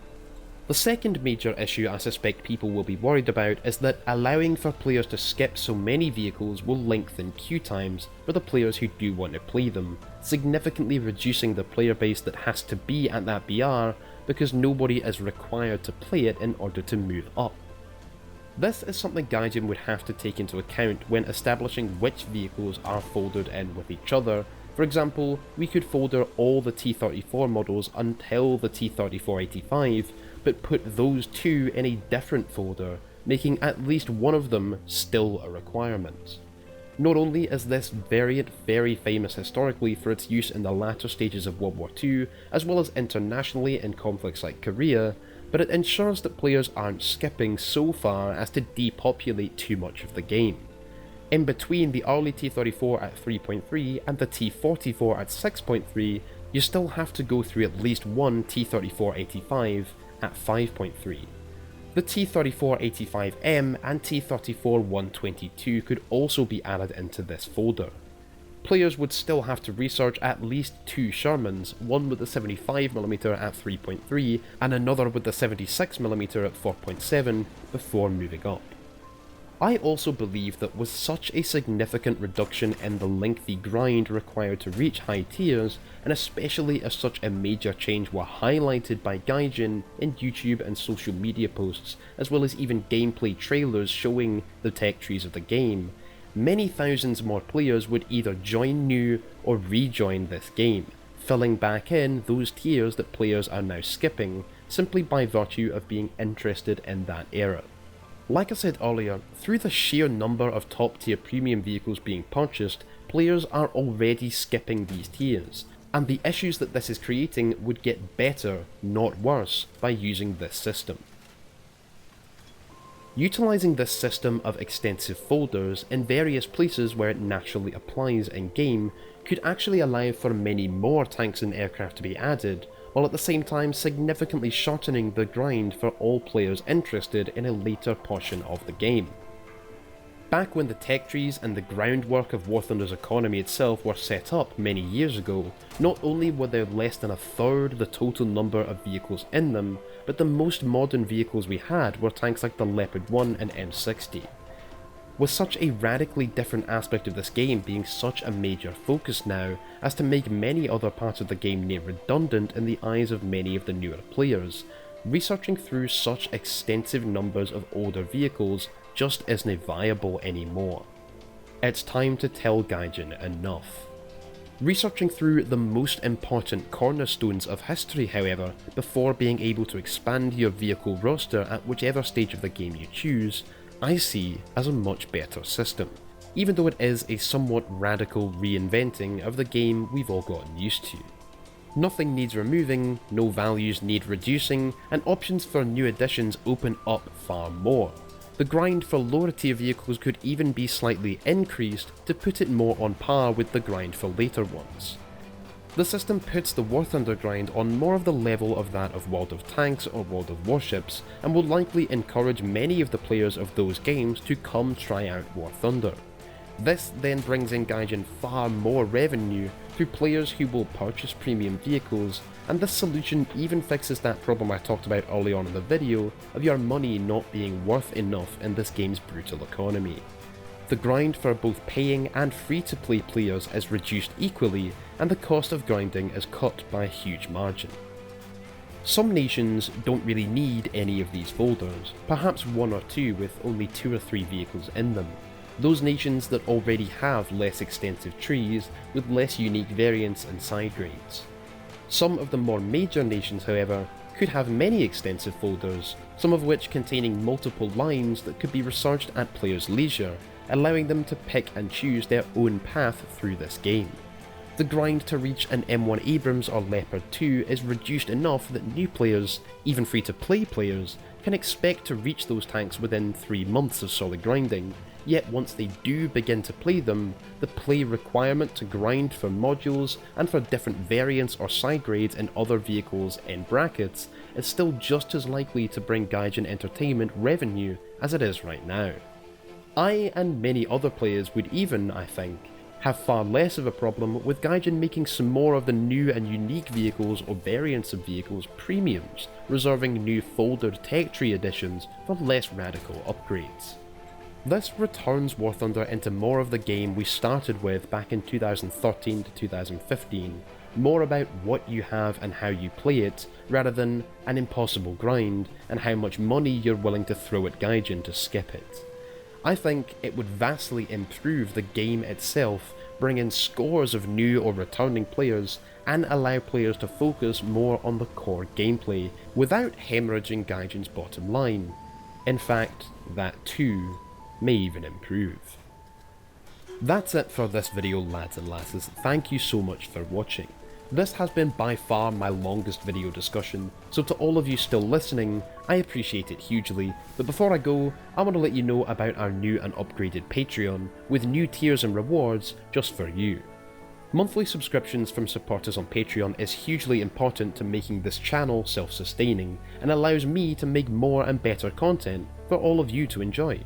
The second major issue I suspect people will be worried about is that allowing for players to skip so many vehicles will lengthen queue times for the players who do want to play them, significantly reducing the player base that has to be at that BR because nobody is required to play it in order to move up. This is something Gaijin would have to take into account when establishing which vehicles are folded in with each other. For example, we could folder all the T-34 models until the T-34-85, but put those two in a different folder, making at least one of them still a requirement. Not only is this variant very famous historically for its use in the latter stages of World War II, as well as internationally in conflicts like Korea, but it ensures that players aren't skipping so far as to depopulate too much of the game. In between the early T-34 at 3.3 and the T-44 at 6.3, you still have to go through at least one T-34-85 at 5.3. The T-34-85M and T-34-122 could also be added into this folder. Players would still have to research at least two Shermans, one with the 75mm at 3.3 and another with the 76mm at 4.7 before moving up. I also believe that with such a significant reduction in the lengthy grind required to reach high tiers, and especially as such a major change were highlighted by Gaijin in YouTube and social media posts, as well as even gameplay trailers showing the tech trees of the game, many thousands more players would either join new or rejoin this game, filling back in those tiers that players are now skipping, simply by virtue of being interested in that era. Like I said earlier, through the sheer number of top tier premium vehicles being purchased, players are already skipping these tiers, and the issues that this is creating would get better, not worse, by using this system. Utilising this system of extensive folders in various places where it naturally applies in game could actually allow for many more tanks and aircraft to be added, while at the same time significantly shortening the grind for all players interested in a later portion of the game. Back when the tech trees and the groundwork of War Thunder's economy itself were set up many years ago, not only were there less than a third the total number of vehicles in them, but the most modern vehicles we had were tanks like the Leopard 1 and M60. With such a radically different aspect of this game being such a major focus now, as to make many other parts of the game near redundant in the eyes of many of the newer players, researching through such extensive numbers of older vehicles just isn't viable anymore. It's time to tell Gaijin enough. Researching through the most important cornerstones of history, however, before being able to expand your vehicle roster at whichever stage of the game you choose, I see as a much better system, even though it is a somewhat radical reinventing of the game we've all gotten used to. Nothing needs removing, no values need reducing, and options for new additions open up far more. The grind for lower tier vehicles could even be slightly increased to put it more on par with the grind for later ones. The system puts the War Thunder grind on more of the level of that of World of Tanks or World of Warships, and will likely encourage many of the players of those games to come try out War Thunder. This then brings in Gaijin far more revenue through players who will purchase premium vehicles, and this solution even fixes that problem I talked about early on in the video of your money not being worth enough in this game's brutal economy. The grind for both paying and free-to-play players is reduced equally, and the cost of grinding is cut by a huge margin. Some nations don't really need any of these folders, perhaps one or two with only 2 or 3 vehicles in them. Those nations that already have less extensive trees with less unique variants and side grades. Some of the more major nations, however, could have many extensive folders, some of which containing multiple lines that could be researched at players' leisure, allowing them to pick and choose their own path through this game. The grind to reach an M1 Abrams or Leopard 2 is reduced enough that new players, even free-to-play players, can expect to reach those tanks within 3 months of solid grinding, yet once they do begin to play them, the play requirement to grind for modules and for different variants or side grades in other vehicles in brackets is still just as likely to bring Gaijin Entertainment revenue as it is right now. I and many other players would even, I think, have far less of a problem with Gaijin making some more of the new and unique vehicles or variants of vehicles premiums, reserving new foldered tech tree editions for less radical upgrades. This returns War Thunder into more of the game we started with back in 2013 to 2015, more about what you have and how you play it, rather than an impossible grind and how much money you're willing to throw at Gaijin to skip it. I think it would vastly improve the game itself, bring in scores of new or returning players, and allow players to focus more on the core gameplay without hemorrhaging Gaijin's bottom line. In fact, that too may even improve. That's it for this video, lads and lasses. Thank you so much for watching. This has been by far my longest video discussion, so to all of you still listening, I appreciate it hugely, but before I go, I want to let you know about our new and upgraded Patreon, with new tiers and rewards just for you. Monthly subscriptions from supporters on Patreon is hugely important to making this channel self-sustaining, and allows me to make more and better content for all of you to enjoy.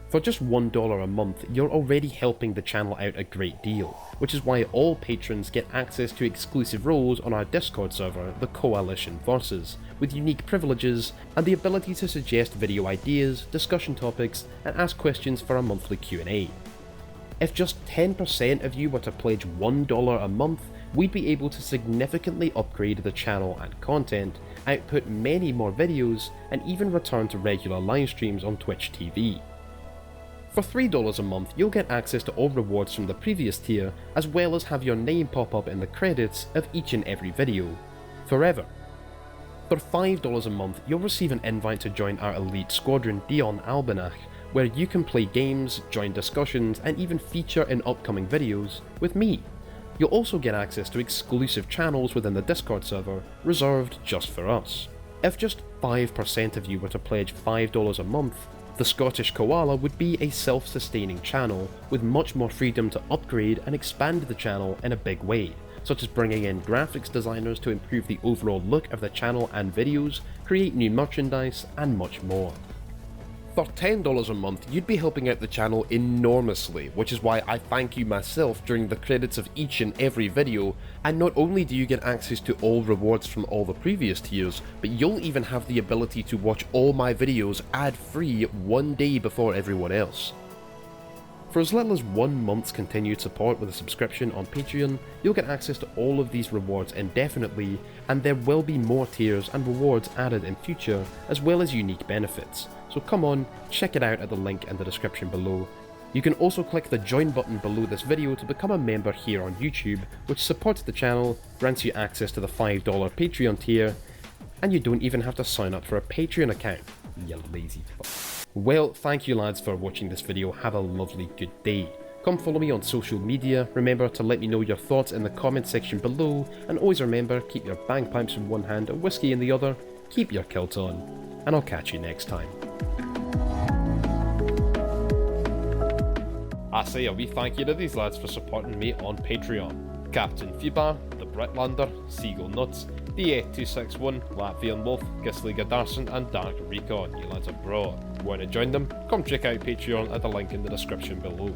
For just $1 a month, you're already helping the channel out a great deal, which is why all patrons get access to exclusive roles on our Discord server, the Coalition Versus, with unique privileges and the ability to suggest video ideas, discussion topics, and ask questions for a monthly Q&A. If just 10% of you were to pledge $1 a month, we'd be able to significantly upgrade the channel and content, output many more videos, and even return to regular live streams on Twitch TV. For $3 a month, you'll get access to all rewards from the previous tier, as well as have your name pop up in the credits of each and every video, forever. For $5 a month, you'll receive an invite to join our elite squadron Dion Albanach, where you can play games, join discussions, and even feature in upcoming videos with me. You'll also get access to exclusive channels within the Discord server, reserved just for us. If just 5% of you were to pledge $5 a month, the Scottish Koala would be a self-sustaining channel, with much more freedom to upgrade and expand the channel in a big way, such as bringing in graphics designers to improve the overall look of the channel and videos, create new merchandise, and much more. For $10 a month, you'd be helping out the channel enormously, which is why I thank you myself during the credits of each and every video, and not only do you get access to all rewards from all the previous tiers, but you'll even have the ability to watch all my videos ad-free one day before everyone else. For as little as 1 month's continued support with a subscription on Patreon, you'll get access to all of these rewards indefinitely, and there will be more tiers and rewards added in future, as well as unique benefits. So come on, check it out at the link in the description below. You can also click the join button below this video to become a member here on YouTube, which supports the channel, grants you access to the $5 Patreon tier, and you don't even have to sign up for a Patreon account, you lazy fuck. Well, thank you lads for watching this video, have a lovely good day. Come follow me on social media, remember to let me know your thoughts in the comment section below, and always remember, keep your bagpipes in one hand and whiskey in the other, keep your kilt on, and I'll catch you next time. I say a wee thank you to these lads for supporting me on Patreon. Captain Fibar, the Britlander, Seagull Nuts, BA261, Latvian Wolf, Gisli Gardarson, and Dark Recon. You lads are bro. Want to join them? Come check out Patreon at the link in the description below.